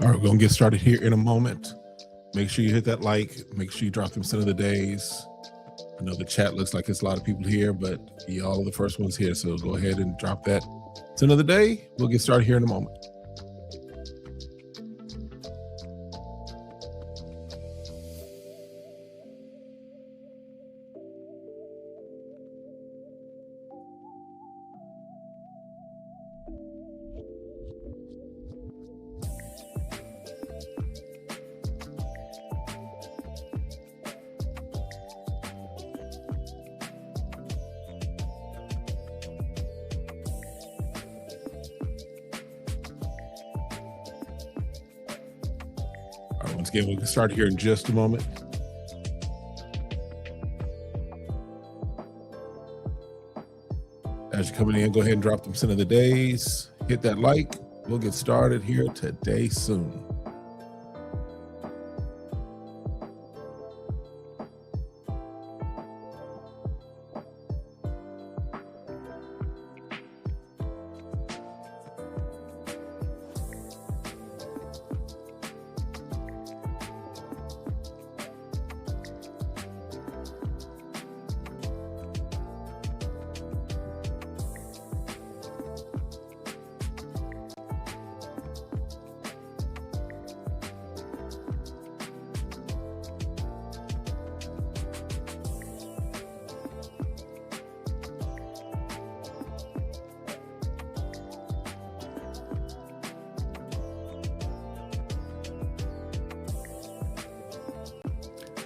All right, we're gonna get started here in a moment. Make sure you hit that like. Make sure you drop them center of the days. I know the chat looks like it's a lot of people here, but y'all are the first ones here. So go ahead and drop that center of the day. We'll get started here in a moment. All right, once again, we'll get started here in just a moment. As you're coming in, go ahead and drop them center of the days. Hit that like. We'll get started here today soon.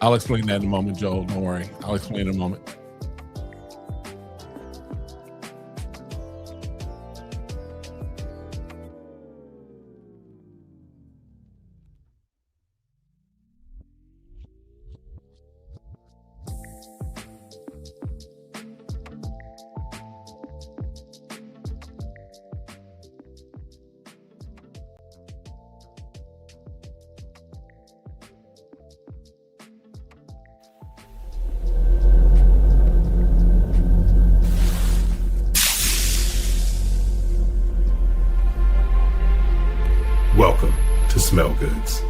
I'll explain that in a moment, Joel. Don't worry. I'll explain in a moment. Welcome to Smell Goods.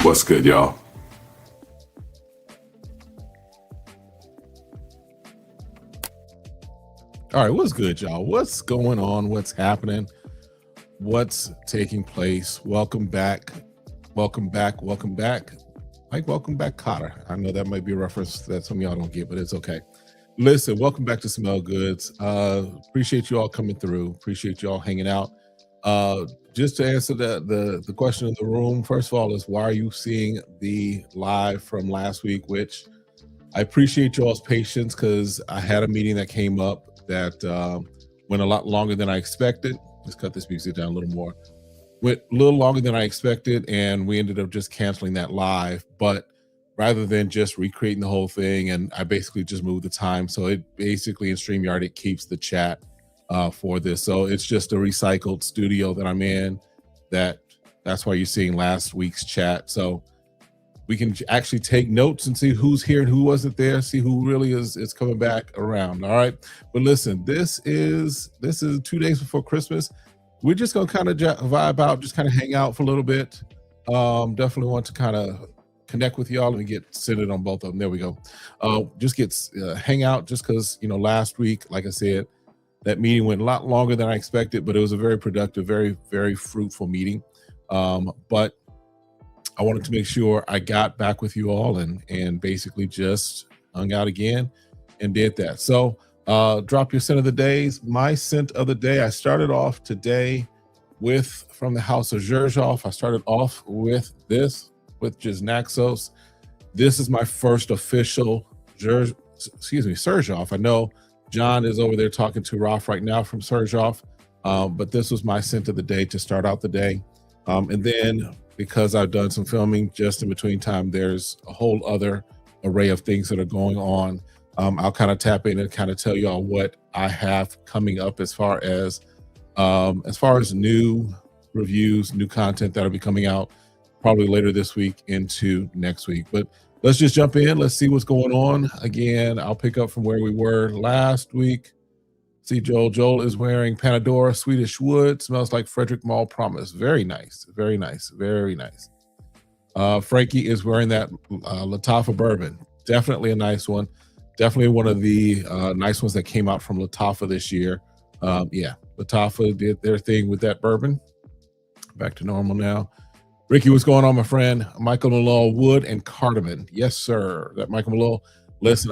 What's good, y'all? All right, what's good, y'all? What's going on? What's happening? What's taking place? Welcome back. Welcome back. Welcome back. Like, welcome back, Cotter. I know that might be a reference that some of y'all don't get, but it's okay. Listen, welcome back to Smell Goods. Appreciate you all coming through. Appreciate you all hanging out. Just to answer the question in the room, first of all, is why are you seeing the live from last week? Which I appreciate you all's patience because I had a meeting that came up that went a lot longer than I expected. Let's cut this music down a little more. Went a little longer than I expected, and we ended up just canceling that live. But rather than just recreating the whole thing, and I basically just moved the time. So it basically in StreamYard, it keeps the chat for this. So it's just a recycled studio that I'm in. That's why you're seeing last week's chat. So we can actually take notes and see who's here and who wasn't there, see who really is coming back around. All right. But listen, this is 2 days before Christmas. We're just gonna kind of vibe out, just kind of hang out for a little bit. Definitely want to kind of connect with y'all and get centered on both of them. There we go. Just get hang out, just because last week, like I said, that meeting went a lot longer than I expected, but it was a very productive, very, very fruitful meeting. But I wanted to make sure I got back with you all and basically just hung out again and did that. So drop your scent of the days. My scent of the day, I started off today with from the house of Zherzhov. I started off with this, with just Naxos. This is my first official Zherzhov. I know John is over there talking to Ralph right now from Zherzhov, but this was my scent of the day to start out the day. And then because I've done some filming just in between time, there's a whole other array of things that are going on. I'll kind of tap in and kind of tell y'all what I have coming up as far as new reviews, new content that'll be coming out probably later this week into next week. But let's just jump in. Let's see what's going on. Again, I'll pick up from where we were last week. See Joel. Joel is wearing Panadora Swedish Wood. Smells like Frederick Mall Promise. Very nice. Very nice. Very nice. Frankie is wearing that Latafa bourbon. Definitely a nice one. Definitely one of the nice ones that came out from Latafa this year. Yeah, Latafa did their thing with that bourbon. Back to normal now. Ricky, what's going on, my friend? Michael Malone, Wood and Cardamom. Yes, sir. That Michael Malone. Listen,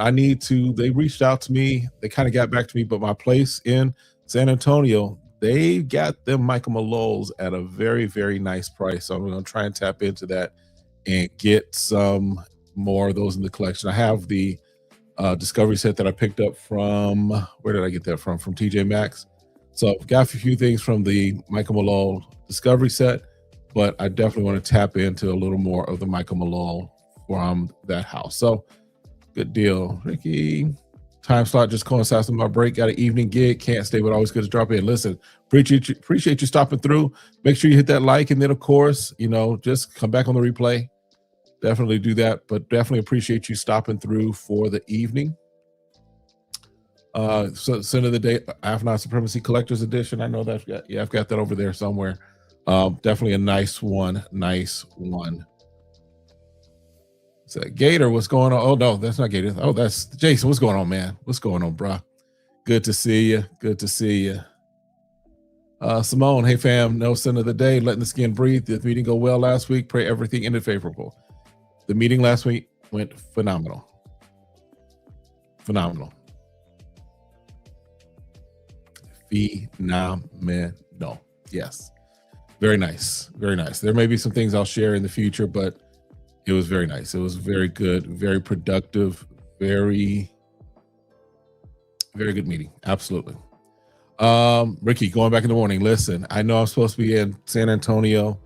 they reached out to me. They kind of got back to me, but my place in San Antonio, they got them Michael Malones at a very, very nice price. So I'm going to try and tap into that and get some more of those in the collection. I have the Discovery set that I picked up from, where did I get that from? From TJ Maxx. So I've got a few things from the Michael Malone Discovery set, but I definitely want to tap into a little more of the Michael Malone from that house. So good deal, Ricky. Time slot just coincides with my break. Got an evening gig. Can't stay, but always good to drop in. Listen, appreciate you stopping through. Make sure you hit that like, and then of course, just come back on the replay. Definitely do that, but definitely appreciate you stopping through for the evening. So Sin of the Day, Afghan Supremacy Collector's Edition. I know that. I've got that over there somewhere. Definitely a nice one. Nice one. Is that Gator? What's going on? Oh no, that's not Gator. Oh, that's Jason. What's going on, man? What's going on, bro? Good to see you. Good to see you. Simone, hey fam, no Sin of the Day. Letting the skin breathe. Did the meeting go well last week? Pray everything ended favorable. The meeting last week went phenomenal. Phenomenal. Phenomenal. Yes. Very nice. Very nice. There may be some things I'll share in the future, but it was very nice. It was very good, very productive, very, very good meeting. Absolutely. Ricky, going back in the morning. Listen, I know I'm supposed to be in San Antonio.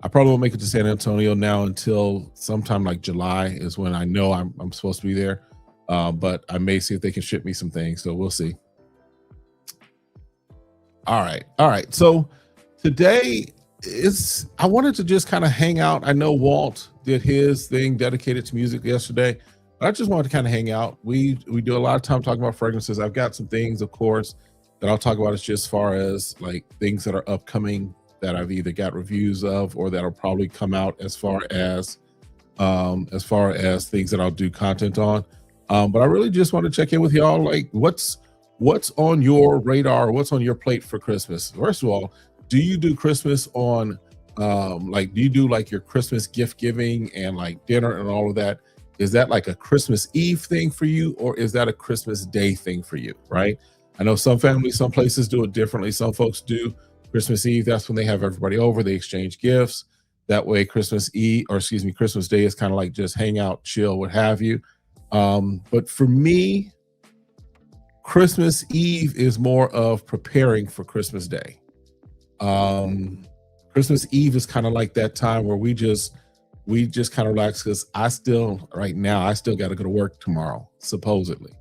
I probably won't make it to San Antonio now until sometime like July is when I know I'm supposed to be there. But I may see if they can ship me some things. So we'll see. All right. So today I wanted to just kind of hang out. I know Walt did his thing dedicated to music yesterday, but I just wanted to kind of hang out. We do a lot of time talking about fragrances. I've got some things, of course, that I'll talk about as just far as like things that are upcoming that I've either got reviews of or that'll probably come out as far as things that I'll do content on. But I really just want to check in with y'all. Like what's on your radar? What's on your plate for Christmas? First of all, do you do Christmas on do you do like your Christmas gift giving and like dinner and all of that? Is that like a Christmas Eve thing for you, or is that a Christmas Day thing for you? Right? I know some families, some places do it differently. Some folks do Christmas Eve. That's when they have everybody over, they exchange gifts. That way Christmas Day is kind of like just hang out, chill, what have you. But for me, Christmas Eve is more of preparing for Christmas Day. Christmas Eve is kind of like that time where we just kind of relax, because I still got to go to work tomorrow, supposedly.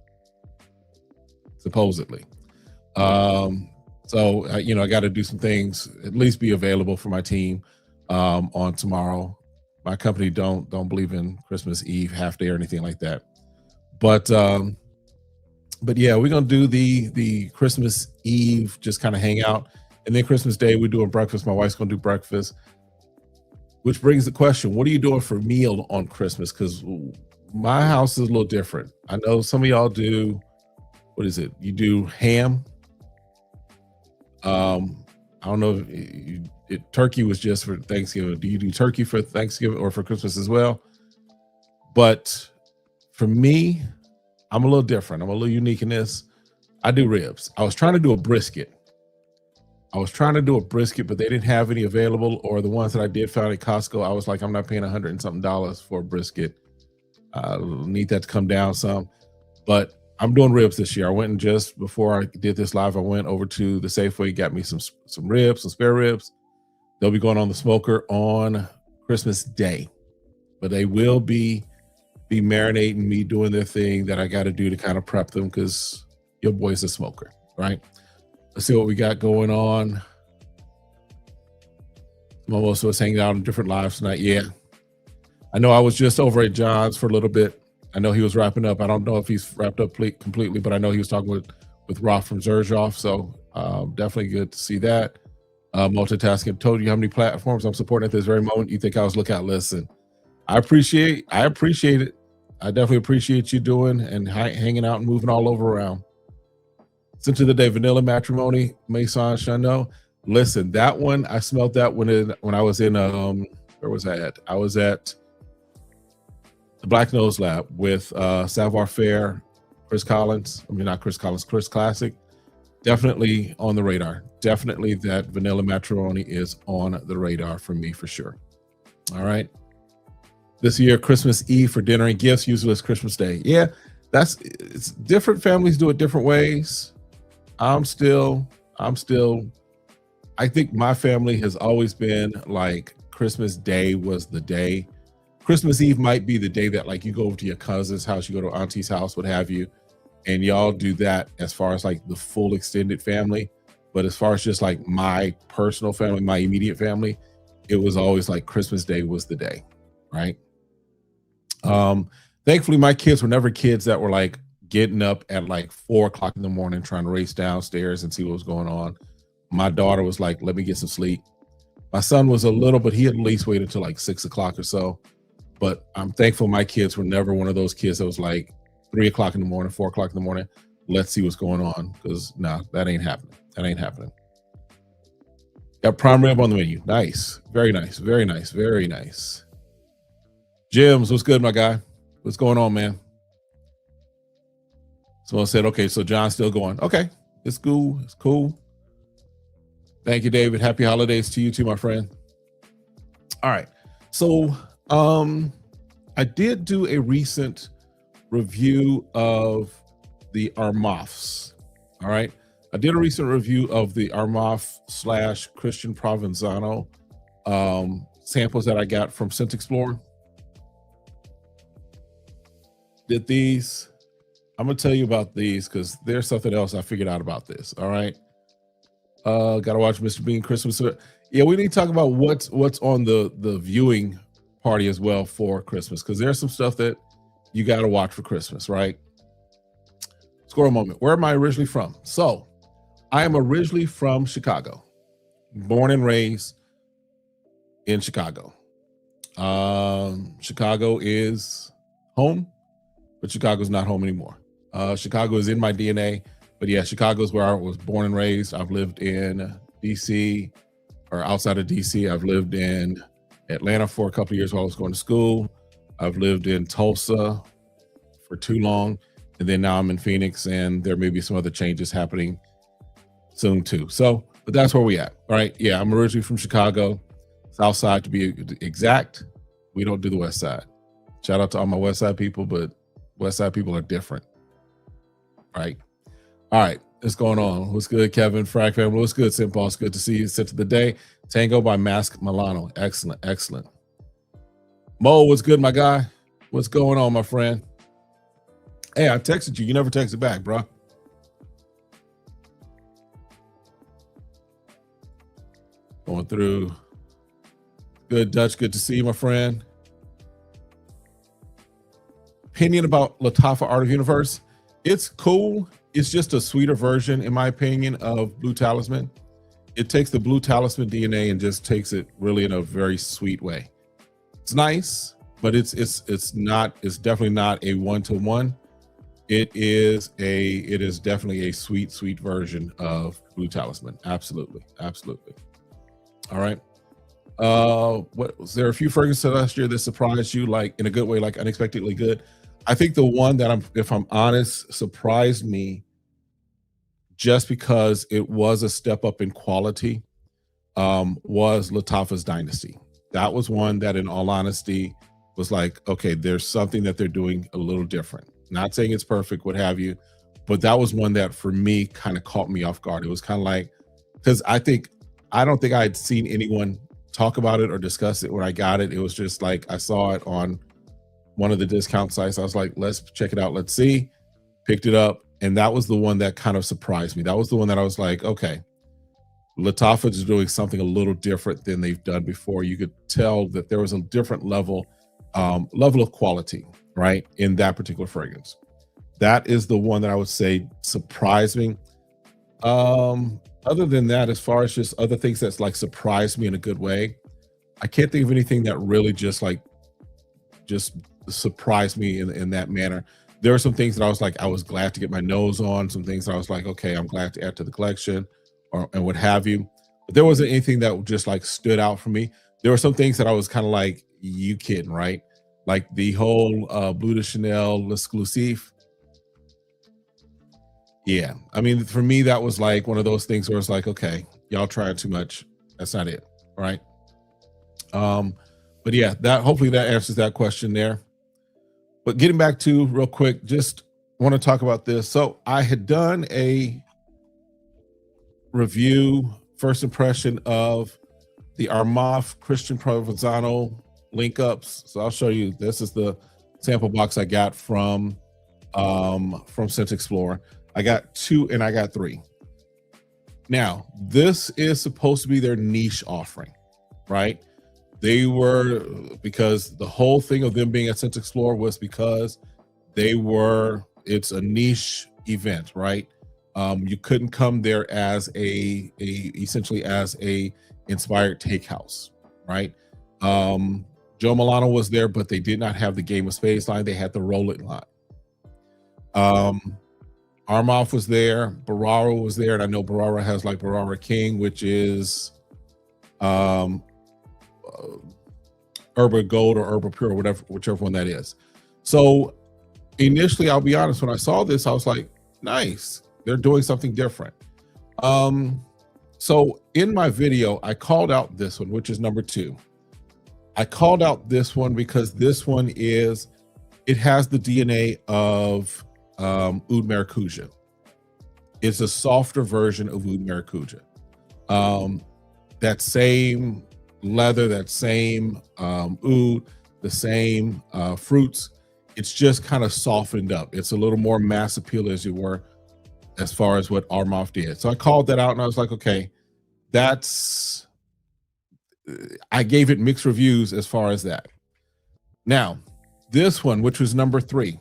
So I got to do some things, at least be available for my team on tomorrow. My company don't believe in Christmas Eve half day or anything like that. But yeah, we're gonna do the Christmas Eve, just kind of hang out, and then Christmas Day we're doing breakfast. My wife's gonna do breakfast, which brings the question: what are you doing for meal on Christmas? Because my house is a little different. I know some of y'all do. What is it? You do ham. I don't know if turkey was just for Thanksgiving. Do you do turkey for Thanksgiving or for Christmas as well? But for me, I'm a little different. I'm a little unique in this. I do ribs. I was trying to do a brisket. But they didn't have any available, or the ones that I did find at Costco, I was like, I'm not paying $100 and something for a brisket. Need that to come down some. But I'm doing ribs this year. I went and just before I did this live, I went over to the Safeway, got me some ribs, some spare ribs. They'll be going on the smoker on Christmas Day, but they will be marinating me, doing their thing that I got to do to kind of prep them, because your boy's a smoker, right? Let's see what we got going on. Most of us hanging out on different lives tonight. Yeah, I know I was just over at John's for a little bit. I know he was wrapping up. I don't know if he's wrapped up completely, but I know he was talking with Roth from Zerzhoff. So definitely good to see that. Multitasking. Told you how many platforms I'm supporting at this very moment. You think I was lookout? Listen, I appreciate it. I definitely appreciate you doing and hanging out and moving all over around. Sent to the day, Vanilla Matrimony, Mason Chano. Listen, that one, I smelled that when I was in, where was I at? I was at the Black Nose Lab with Savoir Faire, Chris Classic. Definitely on the radar. Definitely that Vanilla Matrimony is on the radar for me for sure. All right. This year, Christmas Eve for dinner and gifts, usually it's Christmas Day. Yeah, it's different families do it different ways. I think my family has always been like Christmas Day was the day. Christmas Eve might be the day that like you go over to your cousin's house, you go to auntie's house, what have you, and y'all do that as far as like the full extended family. But as far as just like my personal family, my immediate family, it was always like Christmas Day was the day, right? Thankfully, my kids were never kids that were like getting up at like 4 o'clock in the morning trying to race downstairs and see what was going on. My daughter was like, let me get some sleep. My son was a little, but he at least waited until like 6 o'clock or so. But I'm thankful my kids were never one of those kids that was like 3 o'clock in the morning, 4 o'clock in the morning. Let's see what's going on. Because nah, that ain't happening. That ain't happening. Got prime rib on the menu. Nice. Very nice. Very nice. Very nice. Jims, what's good, my guy? What's going on, man? Someone said, okay, so John's still going. Okay, it's cool. It's cool. Thank you, David. Happy holidays to you too, my friend. All right. So I did do a recent review of the Armafs. All right. I did a recent review of the Armaf / Christian Provenzano samples that I got from Scent Explorer. Did these. I'm going to tell you about these because there's something else I figured out about this. All right. Got to watch Mr. Bean Christmas. Yeah, we need to talk about what's on the viewing party as well for Christmas, because there's some stuff that you got to watch for Christmas, right? Squirrel moment. Where am I originally from? So I am originally from Chicago, born and raised in Chicago. Chicago is home, but Chicago's not home anymore. Chicago is in my DNA, but yeah, Chicago is where I was born and raised. I've lived in DC or outside of DC. I've lived in Atlanta for a couple of years while I was going to school. I've lived in Tulsa for too long. And then now I'm in Phoenix, and there may be some other changes happening soon too. So, but that's where we at, right? Yeah, I'm originally from Chicago, South Side to be exact. We don't do the West Side. Shout out to all my West Side people, but West Side people are different, right? All right, what's going on? What's good, Kevin? Frag family, what's good, St. Boss? Good to see you. Set to the day. Tango by Mask Milano. Excellent, excellent. Mo, what's good, my guy? What's going on, my friend? Hey, I texted you. You never texted back, bro. Going through. Good, Dutch. Good to see you, my friend. Opinion about Lattafa Art of Universe. It's cool. It's just a sweeter version, in my opinion, of Blue Talisman. It takes the Blue Talisman DNA and just takes it really in a very sweet way. It's nice, but it's definitely not a one-to-one. It is definitely a sweet version of Blue Talisman. Absolutely. Absolutely. All right. What was there a few fragrances last year that surprised you, like in a good way, like unexpectedly good? I think the one that if I'm honest, surprised me just because it was a step up in quality, was Lattafa's Dynasty. That was one that, in all honesty, was like, okay, there's something that they're doing a little different. Not saying it's perfect, what have you, but that was one that for me kind of caught me off guard. It was kind of like, because I don't think I had seen anyone talk about it or discuss it when I got it. It was just like, I saw it on one of the discount sites. I was like, let's check it out. Let's see. Picked it up. And that was the one that kind of surprised me. That was the one that I was like, okay, Lattafa is doing something a little different than they've done before. You could tell that there was a different level level of quality, right, in that particular fragrance. That is the one that I would say surprised me. Other than that, as far as just other things that's like surprised me in a good way, I can't think of anything that really just surprised me in that manner. There were some things that I was like, I was glad to get my nose on, some things that I was like, okay, I'm glad to add to the collection or and what have you. But there wasn't anything that just like stood out for me. There were some things that I was kind of like, you kidding, right? Like the whole Blue de Chanel L'Exclusif. Yeah. I mean, for me, that was like one of those things where it's like, okay, y'all trying too much. That's not it. Right. Um, but yeah, that hopefully that answers that question there. But getting back to real quick, just want to talk about this. So I had done a review, first impression of the Armaf Christian Provenzano link ups. So I'll show you. This is the sample box I got from Scent Explorer. I got 2 and I got 3. Now, this is supposed to be their niche offering, right? They were, because the whole thing of them being at Scent Explorer was because it's a niche event, right? You couldn't come there as essentially as a inspired take house, right? Joe Milano was there, but they did not have the Game of Spades line. They had the Roll It line. Armaf was there, Barara was there, and I know Barara has like Barara King, which is Herba Gold or Herba Pure, whichever one that is. So initially, I'll be honest, when I saw this, I was like, nice, they're doing something different. So in my video, I called out this one, which is number 2. I called out this one because this one it has the DNA of Oud Maracuja. It's a softer version of Oud Maracuja. That same leather, that same oud, the same fruits. It's just kind of softened up. It's a little more mass appeal, as you were, as far as what Armaf did. So I called that out and I was like, okay, I gave it mixed reviews as far as that. Now, this one, which was number 3.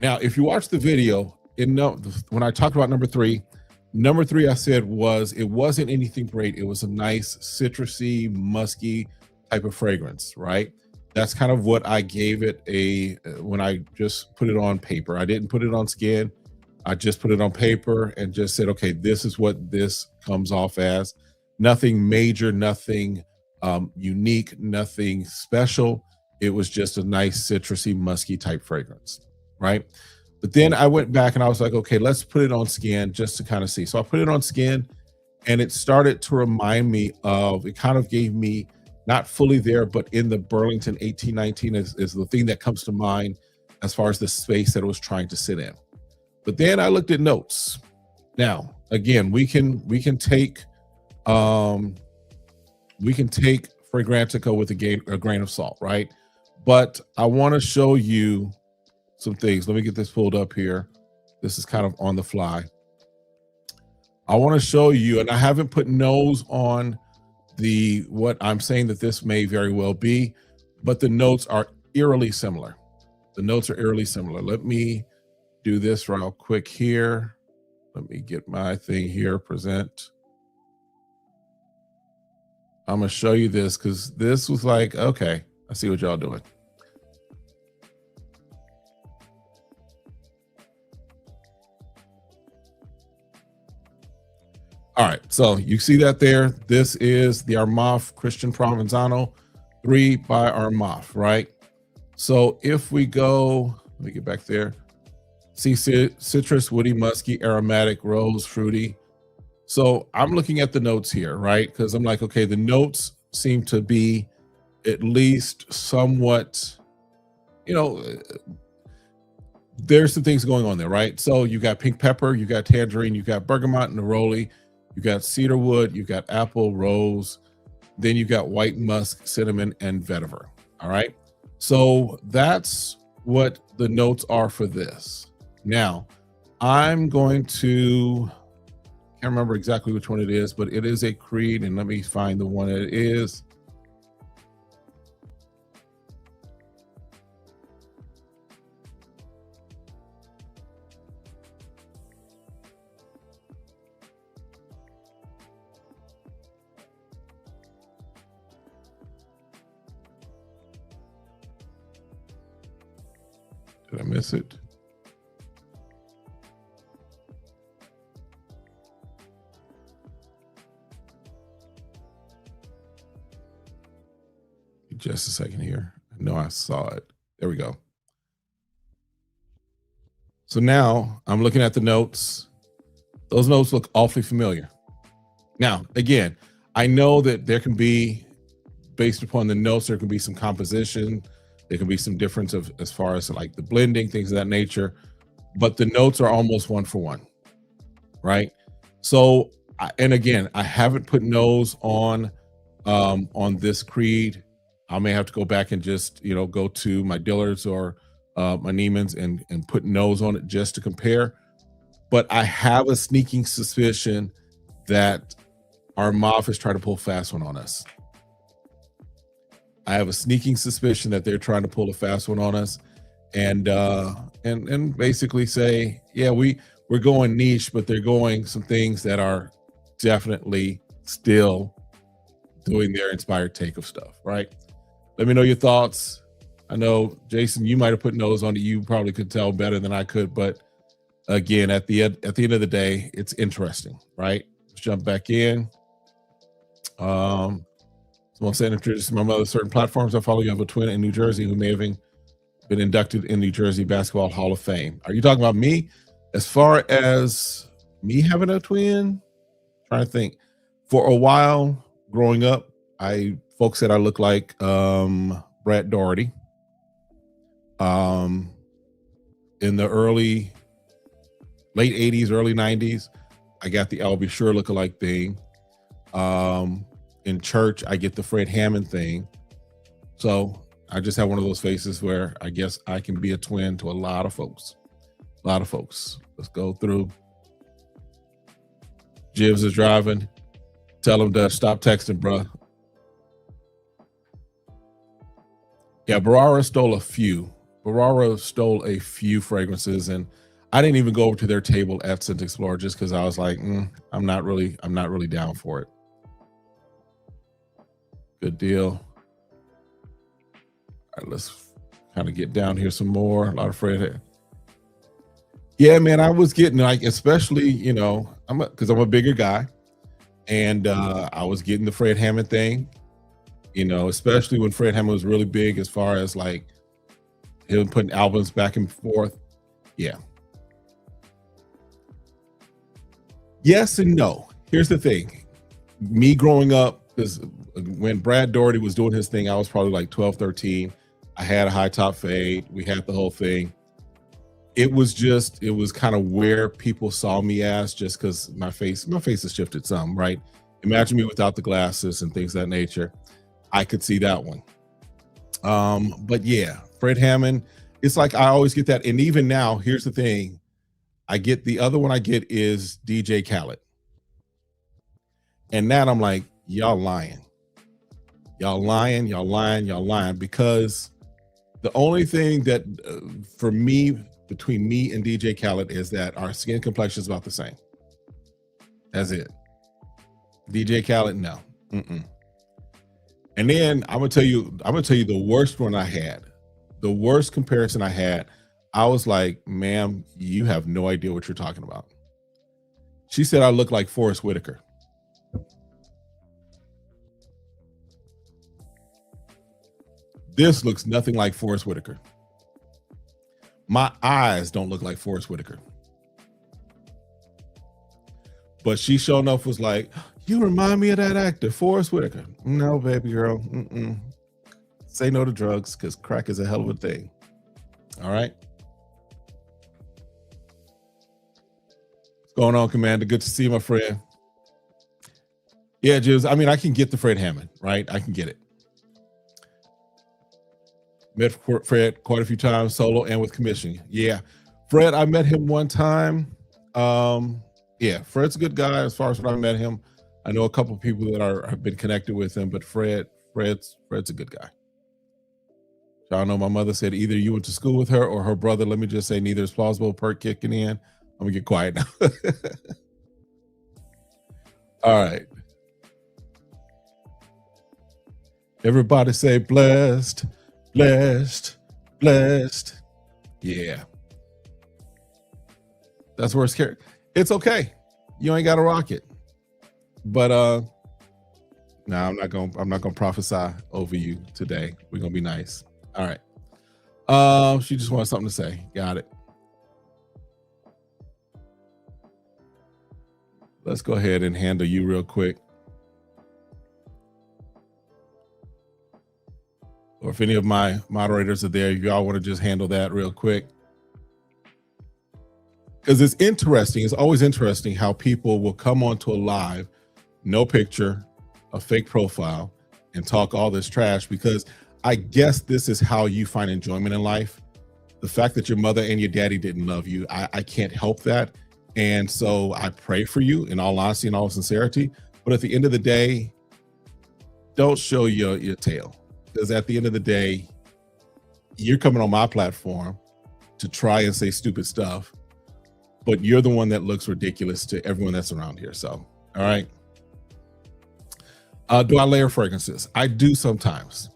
Now, if you watch the video, when I talked about number 3 I said it wasn't anything great. It was a nice citrusy, musky type of fragrance, right? That's kind of what I gave it when I just put it on paper. I didn't put it on skin. I just put it on paper and just said, okay, this is what this comes off as. Nothing major, nothing unique, nothing special. It was just a nice citrusy, musky type fragrance, right? But then I went back and I was like, okay, let's put it on skin just to kind of see. So I put it on skin and it started to remind me it kind of gave me, not fully there, but in the Burlington 1819 is the thing that comes to mind as far as the space that it was trying to sit in. But then I looked at notes. Now, again, we can take Fragrantica with a grain of salt, right? But I want to show you some things. Let me get this pulled up here. This is kind of on the fly. I want to show you, and I haven't put nose on what I'm saying that this may very well be, but the notes are eerily similar. The notes are eerily similar. Let me do this real quick here. Let me get my thing here, present. I'm going to show you this because this was like, okay, I see what y'all doing. All right, so you see that there. This is the Armaf Christian Provenzano 3 by Armaf, right? So if we go, let me get back there. See citrus, woody, musky, aromatic, rose, fruity. So I'm looking at the notes here, right? Because I'm like, okay, the notes seem to be at least somewhat, there's some things going on there, right? So you got pink pepper, you got tangerine, you got bergamot, neroli, you got cedarwood, you got apple, rose, then you got white musk, cinnamon, and vetiver. All right. So that's what the notes are for this. Now, I'm going to, can't remember exactly which one it is, but it is a Creed, and let me find the one it is. Did I miss it? Just a second here. I know I saw it. There we go. So now I'm looking at the notes. Those notes look awfully familiar. Now, again, I know that there can be, based upon the notes, there can be some composition. There can be some difference of as far as like the blending, things of that nature. But the notes are almost one for one, right? So, and again, I haven't put no's on this creed. I may have to go back and just, go to my Dillards or my Neiman's and put no's on it just to compare. But I have a sneaking suspicion that our mob is trying to pull fast one on us. I have a sneaking suspicion that they're trying to pull a fast one on us, and basically say, yeah, we're going niche, but they're going some things that are definitely still doing their inspired take of stuff, right? Let me know your thoughts. I know, Jason, you might have put no's on it. You probably could tell better than I could, but again, at the end of the day, it's interesting, right? Let's jump back in. Someone said, introduce my mother certain platforms. I follow. You have a twin in New Jersey who may have been inducted in New Jersey Basketball Hall of Fame. Are you talking about me? As far as me having a twin, trying to think. For a while growing up, folks said I look like Brad Daugherty. In the late 80s, early 90s, I got the I'll Be Sure lookalike thing. In church, I get the Fred Hammond thing. So I just have one of those faces where I guess I can be a twin to a lot of folks. Let's go through. Jibs is driving. Tell him to stop texting, bro. Yeah, Barara stole a few. Fragrances, and I didn't even go over to their table at Scent Explorer just because I was like, I'm not really down for it. Good deal. All right, let's kind of get down here some more. A lot of Fred. Yeah, man, I was getting like, especially, because I'm a bigger guy, and I was getting the Fred Hammond thing, especially when Fred Hammond was really big as far as like him putting albums back and forth. Yeah. Yes and no. Here's the thing. Me growing up, because when Brad Daugherty was doing his thing, I was probably like 12, 13. I had a high top fade. We had the whole thing. It was kind of where people saw me as, just because my face has shifted some, right? Imagine me without the glasses and things of that nature. I could see that one. But yeah, Fred Hammond, it's like I always get that. And even now, here's the thing. The other one I get is DJ Khaled. And now I'm like, y'all lying, because the only thing that for me, between me and DJ Khaled, is that our skin complexion is about the same. That's it. DJ Khaled, no. And then I'm gonna tell you the worst one I had, the worst comparison I had. I was like, ma'am, you have no idea what you're talking about. She said I look like Forrest Whitaker. This looks nothing like Forrest Whitaker. My eyes don't look like Forrest Whitaker. But she sure enough was like, you remind me of that actor, Forrest Whitaker. No, baby girl. Say no to drugs, because crack is a hell of a thing. All right. What's going on, Commander? Good to see you, my friend. Yeah, Jibs. I mean, I can get the Fred Hammond, right? I can get it. Met Fred quite a few times, solo and with commission. Yeah, Fred, I met him one time. Yeah, Fred's a good guy as far as when I met him. I know a couple of people that have been connected with him, but Fred's a good guy. Y'all know my mother said either you went to school with her or her brother. Let me just say neither is plausible. Perk kicking in. I'm gonna get quiet now. All right. Everybody say blessed, blessed, blessed. Yeah, that's where it's scary. It's okay. You ain't got to rock it. But no, I'm not gonna prophesy over you today. We're gonna be nice. All right. She just wants something to say. Got it. Let's go ahead and handle you real quick. Or if any of my moderators are there, if y'all want to just handle that real quick. Because it's interesting. It's always interesting how people will come onto a live, no picture, a fake profile, and talk all this trash, because I guess this is how you find enjoyment in life. The fact that your mother and your daddy didn't love you, I can't help that. And so I pray for you in all honesty and all sincerity. But at the end of the day, don't show your tail. Because at the end of the day, you're coming on my platform to try and say stupid stuff, but you're the one that looks ridiculous to everyone that's around here. So, all right. Do I layer fragrances? I do sometimes.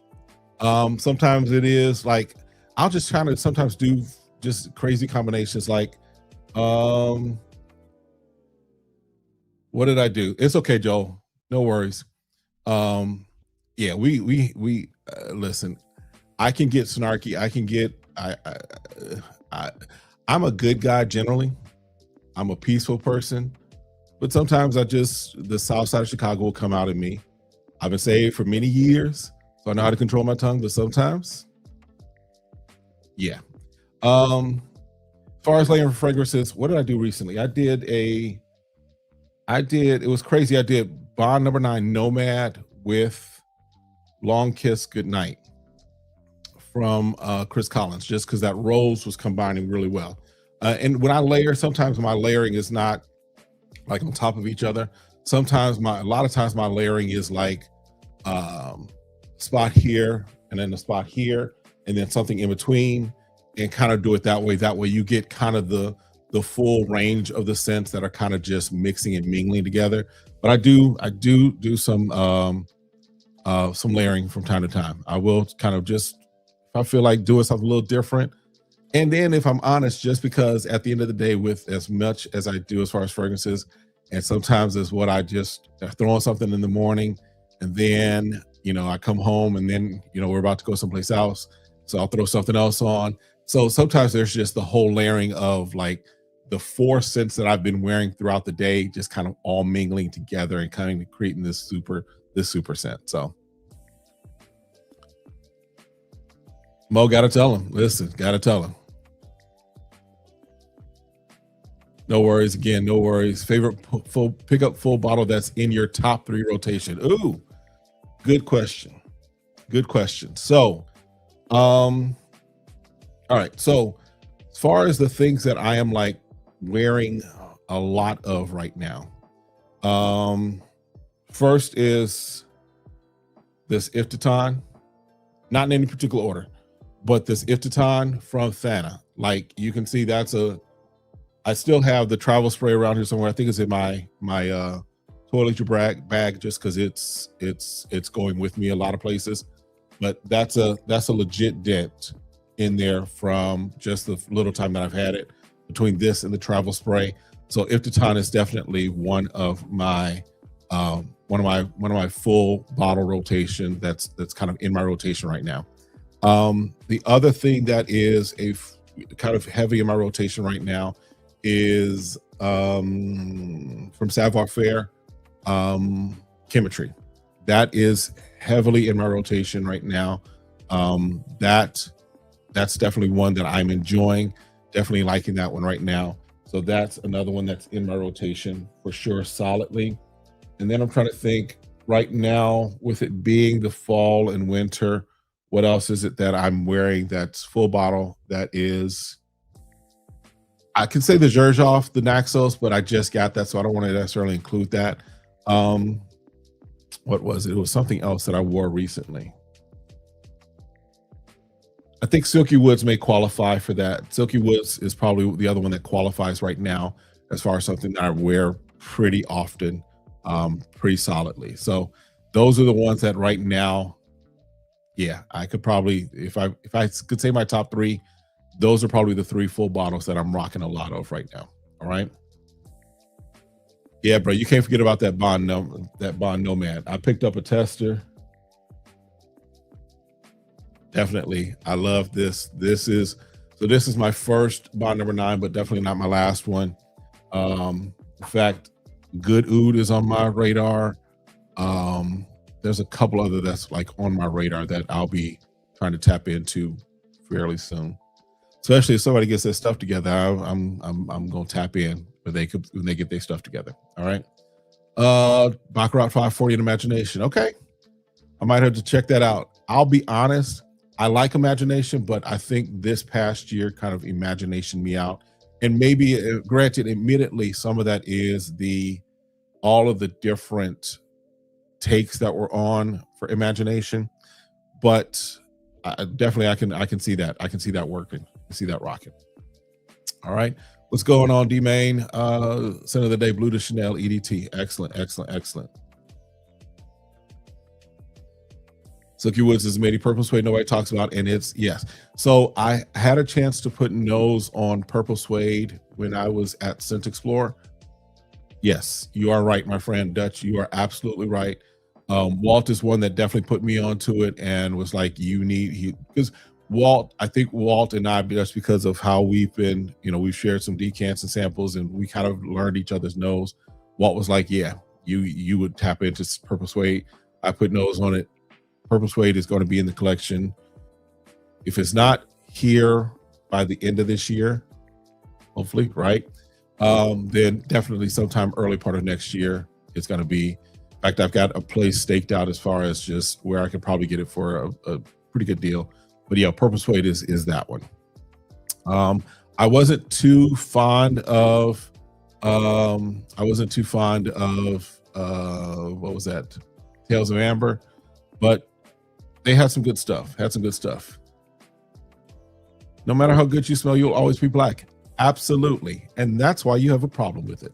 Sometimes it is like, I'll just kind of sometimes do just crazy combinations. Like, what did I do? It's okay, Joel. No worries. Yeah, we listen. I can get snarky. I can get. I I'm a good guy generally. I'm a peaceful person, but sometimes the South Side of Chicago will come out in me. I've been saved for many years, so I know how to control my tongue. But sometimes, yeah. As far as layering fragrances, what did I do recently? It was crazy. I did Bond number 9 Nomad with Long Kiss Goodnight from Chris Collins, just because that rose was combining really well. And when I layer, sometimes my layering is not like on top of each other. Sometimes a lot of times my layering is like spot here and then a spot here and then something in between, and kind of do it that way. That way you get kind of the full range of the scents that are kind of just mixing and mingling together. But I do some layering from time to time. I will kind of just, if I feel like doing something a little different. And then if I'm honest, just because at the end of the day, with as much as I do as far as fragrances, and sometimes it's what I just throw on something in the morning, and then, I come home and then, we're about to go someplace else. So I'll throw something else on. So sometimes there's just the whole layering of like the 4 scents that I've been wearing throughout the day, just kind of all mingling together and kind of creating this super scent. So Mo, gotta tell him. Listen, gotta tell him. No worries. Again, no worries. Favorite full bottle that's in your top 3 rotation. Ooh, good question. Good question. So, all right. So, as far as the things that I am like wearing a lot of right now, first is this Iftitan, not in any particular order, but this Iftitan from Thana. Like you can see, I still have the travel spray around here somewhere. I think it's in my toiletry bag, just because it's going with me a lot of places. But that's a legit dent in there from just the little time that I've had it, between this and the travel spray. So Iftitan is definitely one of my full bottle rotation. That's kind of in my rotation right now. The other thing that is kind of heavy in my rotation right now is from Savoir Faire, Chemistry. That is heavily in my rotation right now. That's definitely one that I'm enjoying, definitely liking that one right now. So that's another one that's in my rotation for sure, solidly. And then I'm trying to think right now, with it being the fall and winter, what else is it that I'm wearing that's full bottle? That is, I can say the Xerjoff, the Naxos, but I just got that, so I don't want to necessarily include that. What was it? It was something else that I wore recently. I think Silky Woods may qualify for that. Silky Woods is probably the other one that qualifies right now as far as something that I wear pretty often, pretty solidly. So those are the ones that right now, yeah, I could probably, if I could say my top 3, Those are probably the 3 full bottles that I'm rocking a lot of right now. All right. Yeah, bro, you can't forget about that Bond Nomad. I picked up a tester. Definitely. I love this. This is my first Bond number 9, but definitely not my last one. In fact, Good Oud is on my radar. There's a couple other that's like on my radar that I'll be trying to tap into fairly soon. Especially if somebody gets their stuff together, I'm gonna tap in when they get their stuff together. All right. Baccarat 540 in Imagination. Okay. I might have to check that out. I'll be honest, I like Imagination, but I think this past year kind of Imagination me out. And maybe, granted, admittedly, some of that is all of the different takes that were on for Imagination, but definitely I can see that. I can see that working. I see that rocking. All right. What's going on, D-Main? Center of the day, Blue to Chanel, EDT. Excellent, excellent, excellent. Silky Woods is made Purple Suede nobody talks about, and it's, yes. So I had a chance to put nose on Purple Suede when I was at Scent Explorer. Yes, you are right, my friend Dutch. You are absolutely right. Walt is one that definitely put me onto it and was like, because Walt, I think Walt and I, just because of how we've been, we've shared some decants and samples and we kind of learned each other's nose. Walt was like, yeah, you would tap into Purple Suede. I put nose on it. Purple Suede is going to be in the collection. If it's not here by the end of this year, hopefully, right? Then definitely sometime early part of next year, it's going to be. In fact, I've got a place staked out as far as just where I could probably get it for a pretty good deal. But yeah, Purple Suede is that one. I wasn't too fond of what was that? Tales of Amber, but they had some good stuff. No matter how good you smell, you'll always be black. Absolutely. And that's why you have a problem with it.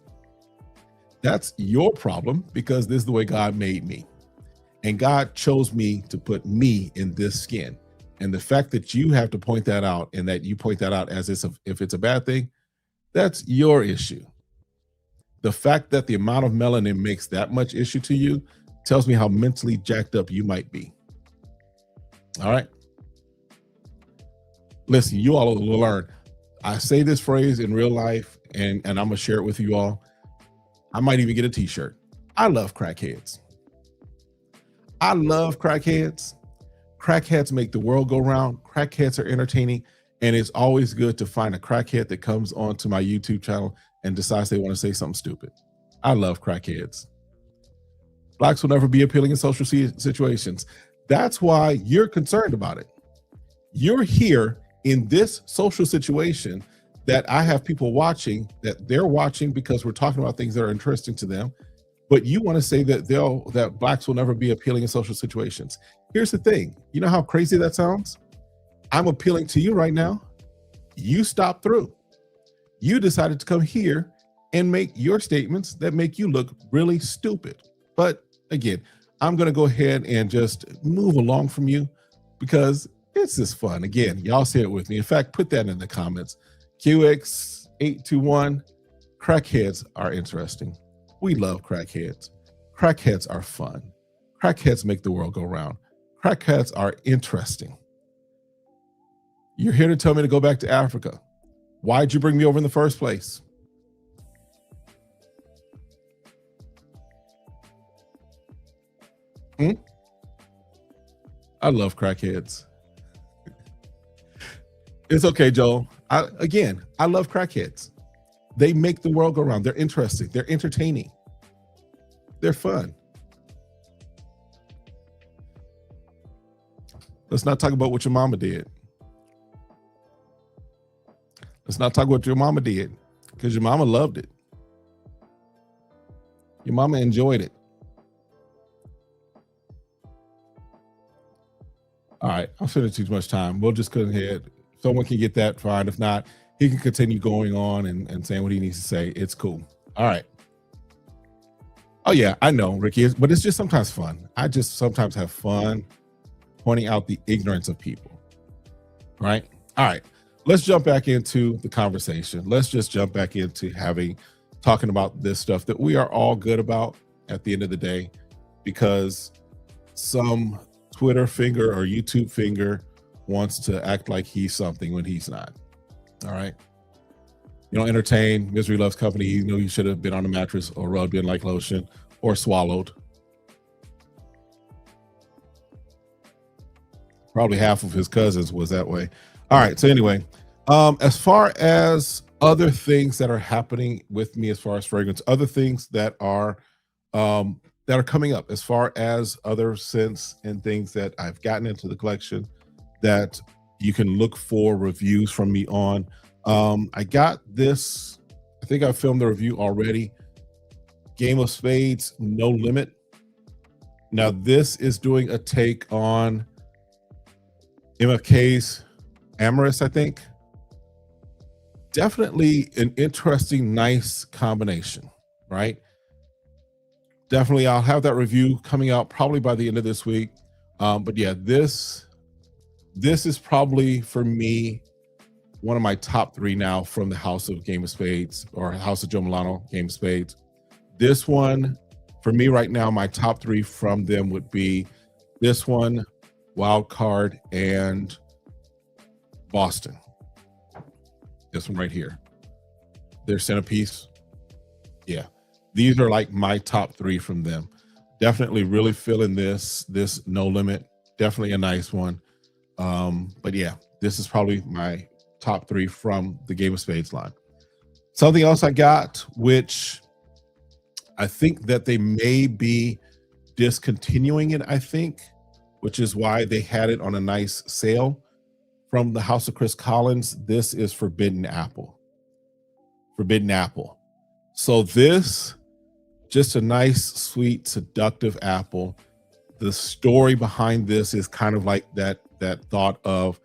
That's your problem, because this is the way God made me. And God chose me to put me in this skin. And the fact that you have to point that out, and that you point that out as if it's a bad thing, that's your issue. The fact that the amount of melanin makes that much issue to you tells me how mentally jacked up you might be. All right. Listen, you all will learn. I say this phrase in real life, and I'm gonna share it with you all. I might even get a t-shirt. I love crackheads. I love crackheads. Crackheads make the world go round. Crackheads are entertaining. And it's always good to find a crackhead that comes onto my YouTube channel and decides they want to say something stupid. I love crackheads. Blacks will never be appealing in social situations. That's why you're concerned about it. You're here in this social situation that I have people watching, that they're watching because we're talking about things that are interesting to them. But you want to say that that blacks will never be appealing in social situations. Here's the thing. You know how crazy that sounds? I'm appealing to you right now. You stopped through. You decided to come here and make your statements that make you look really stupid. But again, I'm going to go ahead and just move along from you because it's just fun. Again, y'all say it with me. In fact, put that in the comments. QX821, crackheads are interesting. We love crackheads. Crackheads are fun. Crackheads make the world go round. Crackheads are interesting. You're here to tell me to go back to Africa. Why'd you bring me over in the first place? I love crackheads. It's okay, Joel. I love crackheads. They make the world go round. They're interesting. They're entertaining. They're fun. Let's not talk about what your mama did. Let's not talk about what your mama did, because your mama loved it. Your mama enjoyed it. All right, I'm spending too much time. We'll just go ahead. If someone can get that, fine. If not, he can continue going on and saying what he needs to say. It's cool. All right. Oh yeah, I know, Ricky, but it's just sometimes fun. I just sometimes have fun pointing out the ignorance of people. Right? All right. let's jump back into the conversation. Let's just jump back into talking about this stuff that we are all good about at the end of the day, because some Twitter finger or YouTube finger wants to act like he's something when he's not. All right. You know, entertain, misery loves company. You know, he should have been on a mattress or rubbed in like lotion or swallowed. Probably half of his cousins was that way. All right. So anyway, as far as other things that are happening with me, as far as fragrance, other things that are coming up, as far as other scents and things that I've gotten into the collection that you can look for reviews from me on. I got this, I think I filmed the review already. Game of Spades, No Limit. Now this is doing a take on MFK's Amorous, I think. Definitely an interesting, nice combination, right? Definitely, I'll have that review coming out probably by the end of this week. But yeah, this is probably for me one of my top 3 now from the House of Game of Spades, or House of Joe Milano Game of Spades. This one for me right now, my top 3 from them would be this one, Wild Card, and Boston. This one right here, their centerpiece. Yeah, these are like my top 3 from them. Definitely really feeling this No Limit. Definitely a nice one. But yeah, this is probably my top 3 from the Game of Spades line. Something else I got, which I think that they may be discontinuing it, I think, which is why they had it on a nice sale from the House of Chris Collins. This is Forbidden Apple. Forbidden Apple. So this, just a nice, sweet, seductive apple. The story behind this is kind of like that thought of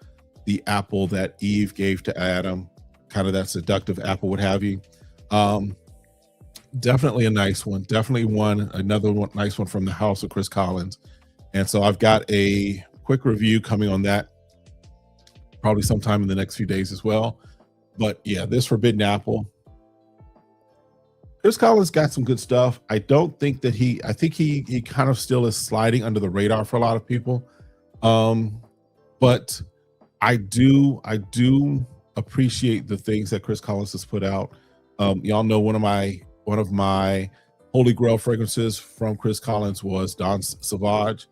the apple that Eve gave to Adam, kind of that seductive apple, what have you. Definitely a nice one. Definitely another one, nice one from the House of Chris Collins. And so I've got a quick review coming on that probably sometime in the next few days as well. But yeah, this Forbidden Apple, Chris Collins got some good stuff. I don't think that I think he kind of still is sliding under the radar for a lot of people. But I do appreciate the things that Chris Collins has put out. Y'all know one of my holy grail fragrances from Chris Collins was Don Sauvage.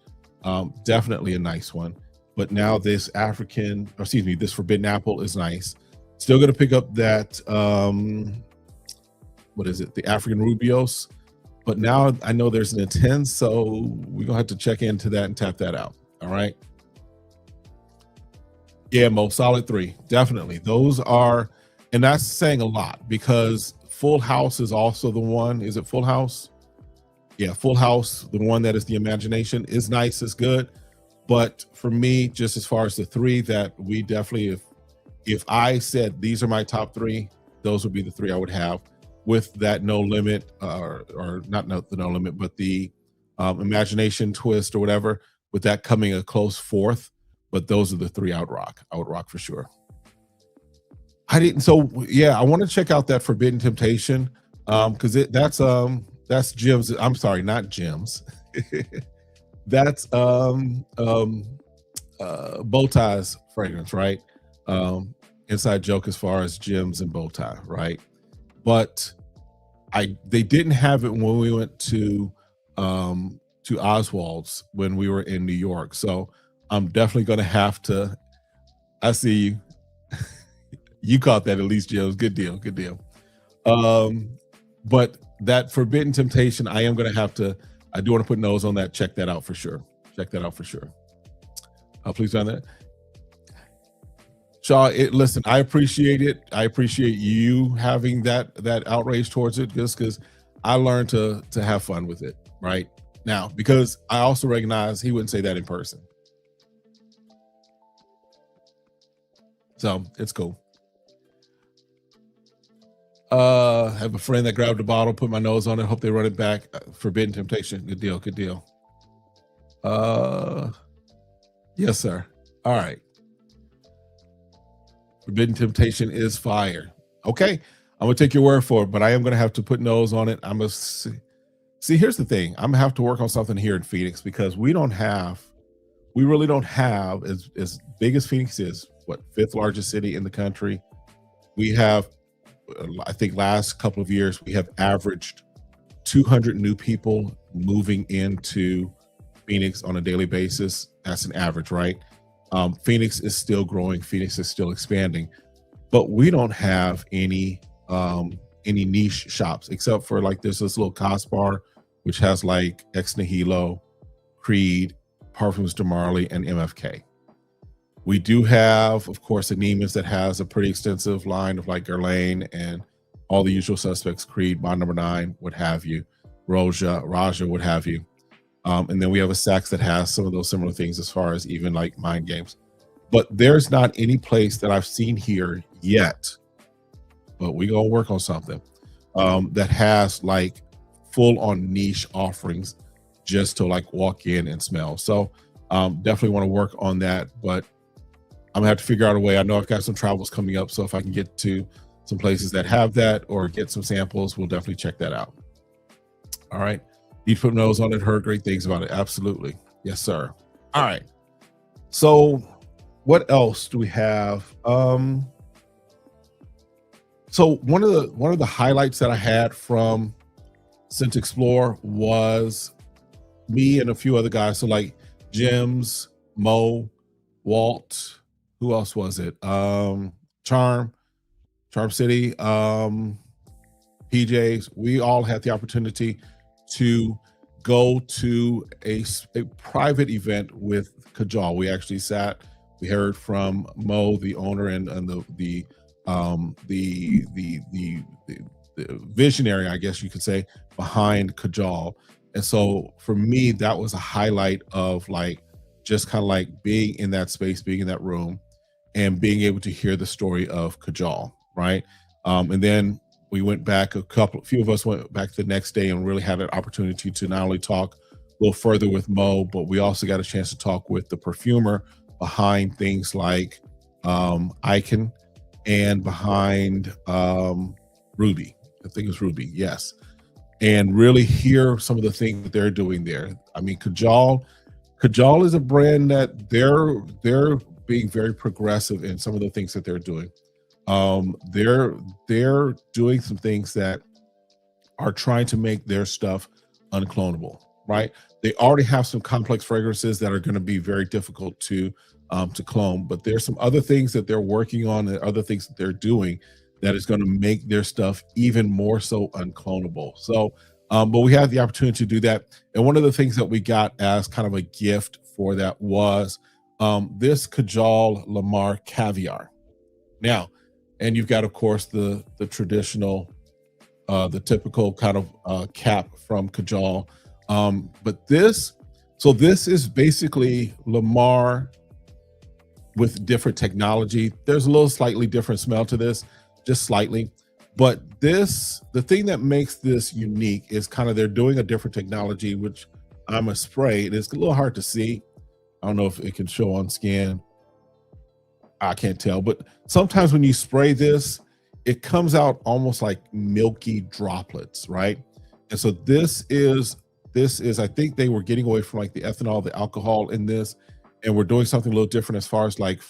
Definitely a nice one. But now this this Forbidden Apple is nice. Still going to pick up that, what is it? The African Rubios. But now I know there's an Intense, so we're going to have to check into that and tap that out. All right. Yeah, Mo, solid 3. Definitely. Those are, and that's saying a lot, because Full House is also the one. Is it Full House? Yeah, Full House, the one that is the Imagination, is nice, is good. But for me, just as far as the 3 that we definitely, if I said these are my top 3, those would be the 3 I would have, with that No Limit, or not the No Limit, but the Imagination twist or whatever, with that coming a close 4th. But those are the 3 I would rock for sure. So yeah, I want to check out that Forbidden Temptation, because that's Jim's. I'm sorry, not Jim's. That's Bowtie's fragrance, right? Inside joke as far as Jim's and Bowtie, right? But they didn't have it when we went to Oswald's when we were in New York. So I'm definitely gonna have to. I see you. You caught that at least, Jim's. Good deal. But that Forbidden Temptation, I am gonna have to. I do want to put nose on that. Check that out for sure. Please on that. Shaw, listen, I appreciate it. I appreciate you having that outrage towards it, just because I learned to have fun with it right now, because I also recognize he wouldn't say that in person. So it's cool. Have a friend that grabbed a bottle, put my nose on it, hope they run it back. Forbidden Temptation. Good deal. Yes, sir. All right. Forbidden temptation is fire. Okay, I'm gonna take your word for it, but I am gonna have to put nose on it. I'm gonna see. Here's the thing: I'm gonna have to work on something here in Phoenix because we really don't have as big as Phoenix is. What, fifth largest city in the country? We have, I think, last couple of years we have averaged 200 new people moving into Phoenix on a daily basis. That's an average, right? Phoenix is still growing. Phoenix is still expanding, but we don't have any niche shops except for like there's this little Cos bar which has like Ex Nihilo, Creed, Parfums de Marley, and MFK. We do have, of course, Neiman's that has a pretty extensive line of like Guerlain and all the usual suspects, Creed, Bond Number 9, what have you, Raja, what have you. And then we have a Saks that has some of those similar things as far as even like Mind Games. But there's not any place that I've seen here yet, but we gonna work on something that has like full on niche offerings just to like walk in and smell. So definitely want to work on that, but I'm gonna have to figure out a way. I know I've got some travels coming up, so if I can get to some places that have that or get some samples, we'll definitely check that out. All right. Need to put nose on it, heard great things about it. Absolutely. Yes, sir. All right. So what else do we have? So one of the highlights that I had from Scent Explore was me and a few other guys. So like Jims, Mo, Walt, who else was it? Charm City, PJs. We all had the opportunity to go to a private event with Kajal. We actually sat. We heard from Mo, the owner, and the visionary, I guess you could say, behind Kajal. And so for me, that was a highlight of like just kind of like being in that space, being in that room, and being able to hear the story of Kajal, right? And then we went back a few of us went back the next day and really had an opportunity to not only talk a little further with Mo, but we also got a chance to talk with the perfumer behind things like Icon and behind Ruby. I think it was Ruby, yes. And really hear some of the things that they're doing there. I mean, Kajal is a brand that they're being very progressive in some of the things that they're doing. They're doing some things that are trying to make their stuff unclonable, right? They already have some complex fragrances that are going to be very difficult to clone, but there's some other things that they're working on and other things that they're doing that is going to make their stuff even more so unclonable. So, but we had the opportunity to do that. And one of the things that we got as kind of a gift for that was this Kajal Lamar Caviar. Now, and you've got, of course, the traditional, the typical kind of cap from Kajal. But this is basically Lamar with different technology. There's a little slightly different smell to this, just slightly. But the thing that makes this unique is kind of they're doing a different technology, which I'm a spray. It's a little hard to see. I don't know if it can show on scan. I can't tell, but sometimes when you spray this, it comes out almost like milky droplets, right? And so this is, I think they were getting away from like the ethanol, the alcohol in this, and we're doing something a little different as far as like